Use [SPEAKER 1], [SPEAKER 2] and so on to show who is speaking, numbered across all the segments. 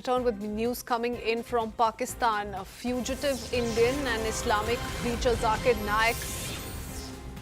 [SPEAKER 1] Return with news coming in from Pakistan. A fugitive Indian and Islamic preacher Zakir Naik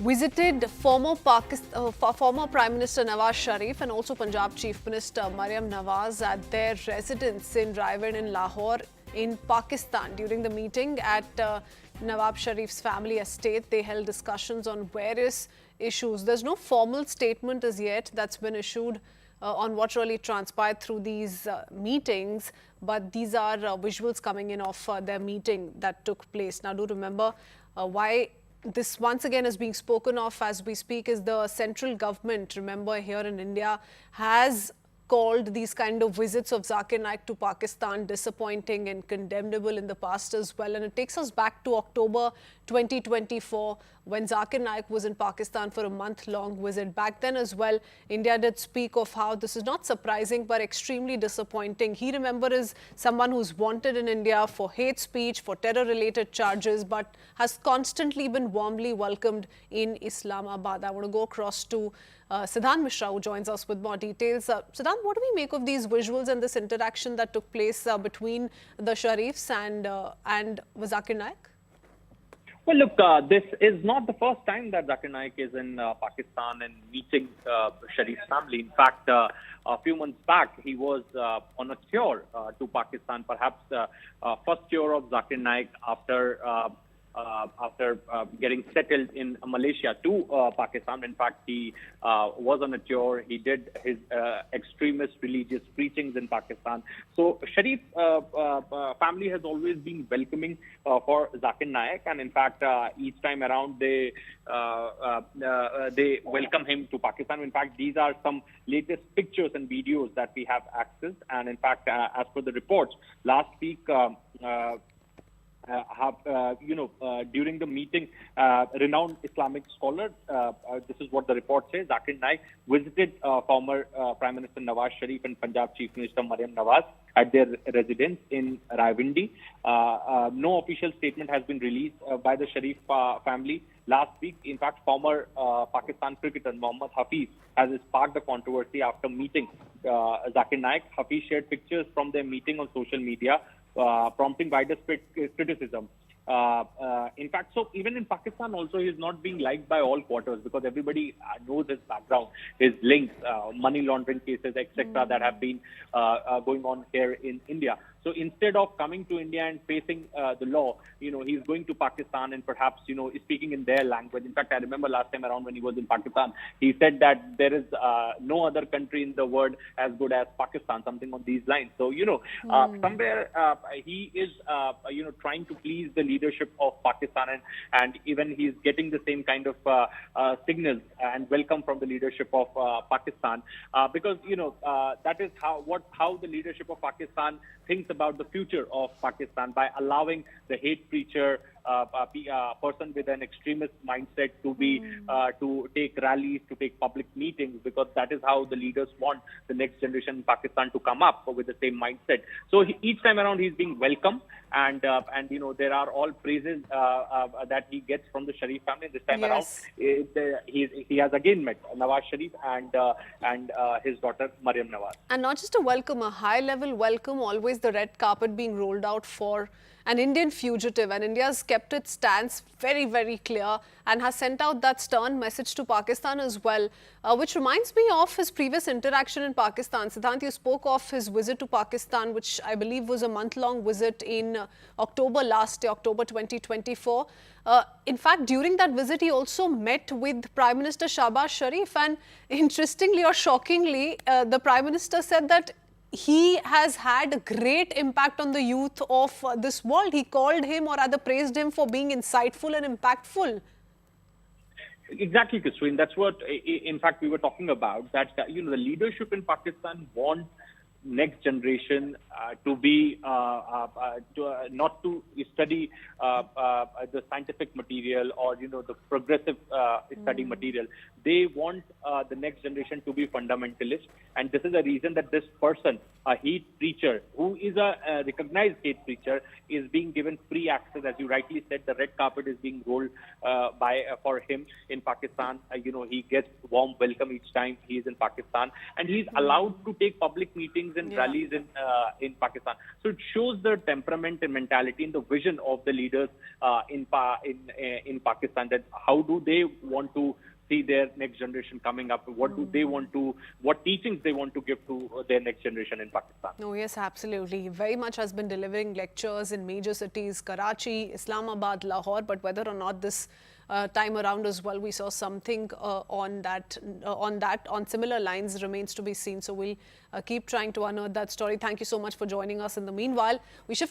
[SPEAKER 1] visited former Prime Minister Nawaz Sharif and also Punjab Chief Minister Maryam Nawaz at their residence in Raiwind in Lahore in Pakistan. During the meeting at Nawaz Sharif's family estate, they held discussions on various issues. There's no formal statement as yet that's been issued on what really transpired through these meetings, but these are visuals coming in of their meeting that took place. Now, do remember why this once again is being spoken of as we speak is the central government, remember, here in India has called these kind of visits of Zakir Naik to Pakistan disappointing and condemnable in the past as well. And it takes us back to October 2024 when Zakir Naik was in Pakistan for a month-long visit. Back then as well, India did speak of how this is not surprising but extremely disappointing. He, remember, is someone who's wanted in India for hate speech, for terror-related charges, but has constantly been warmly welcomed in Islamabad. I want to go across to Siddhant Mishra, who joins us with more details. Siddhant, what do we make of these visuals and this interaction that took place between the Sharifs and Zakir Naik?
[SPEAKER 2] Well, look, this is not the first time that Zakir Naik is in Pakistan and meeting Sharif's family. In fact, a few months back, he was on a tour to Pakistan, perhaps first tour of Zakir Naik after getting settled in Malaysia to Pakistan. In fact, he was on a tour. He did his extremist religious preachings in Pakistan. So Sharif family has always been welcoming for Zakir Naik, and in fact, each time around they welcome him to Pakistan. In fact, these are some latest pictures and videos that we have accessed. And in fact, as per the reports, last week, during the meeting, renowned Islamic scholar, this is what the report says, Zakir Naik visited former Prime Minister Nawaz Sharif and Punjab Chief Minister Maryam Nawaz at their residence in Raiwindi. No official statement has been released by the Sharif family. Last week, in fact, former Pakistan cricketer Mohammad Hafiz has sparked the controversy after meeting Zakir Naik. Hafiz shared pictures from their meeting on social media, prompting widespread criticism. In fact, so even in Pakistan also, he is not being liked by all quarters because everybody knows his background, his links, money laundering cases, etc. that have been going on here in India. So instead of coming to India and facing the law, he's going to Pakistan and perhaps, speaking in their language. In fact, I remember last time around when he was in Pakistan, he said that there is no other country in the world as good as Pakistan, something on these lines. So, somewhere he is, trying to please the leadership of Pakistan, and even he's getting the same kind of signals and welcome from the leadership of Pakistan, because, that is how the leadership of Pakistan thinks about the future of Pakistan, by allowing the hate preacher, person with an extremist mindset to be to take rallies, to take public meetings, because that is how the leaders want the next generation in Pakistan to come up with the same mindset. So each time around he's being welcome, and there are all praises that he gets from the Sharif family. This time around, he has again met Nawaz Sharif and his daughter Maryam Nawaz.
[SPEAKER 1] And not just a welcome, a high-level welcome, always the red carpet being rolled out for an Indian fugitive, and India has kept its stance very, very clear and has sent out that stern message to Pakistan as well, which reminds me of his previous interaction in Pakistan. Siddhant, you spoke of his visit to Pakistan, which I believe was a month-long visit in October last year, October 2024. In fact, during that visit, he also met with Prime Minister Shahbaz Sharif, and interestingly or shockingly, the Prime Minister said that he has had a great impact on the youth of this world. He called him, or rather praised him, for being insightful and impactful.
[SPEAKER 2] Exactly, Christine. That's what, in fact, we were talking about, that, the leadership in Pakistan want next generation to be not to study the scientific material or the progressive study material. They want the next generation to be fundamentalist, and this is the reason that this person, a hate preacher who is a recognized hate preacher, is being given free access. As you rightly said, the red carpet is being rolled for him in Pakistan. He gets warm welcome each time he is in Pakistan, and he's allowed to take public meetings and rallies in Pakistan. So it shows the temperament and mentality and the vision of the leaders in Pakistan, that how do they want to see their next generation coming up? What do they want to, what teachings they want to give to their next generation in Pakistan?
[SPEAKER 1] No, yes, absolutely. Very much has been delivering lectures in major cities, Karachi, Islamabad, Lahore, but whether or not this time around as well, we saw something on similar lines remains to be seen. So we'll keep trying to unearth that story. Thank you so much for joining us. In the meanwhile, we shift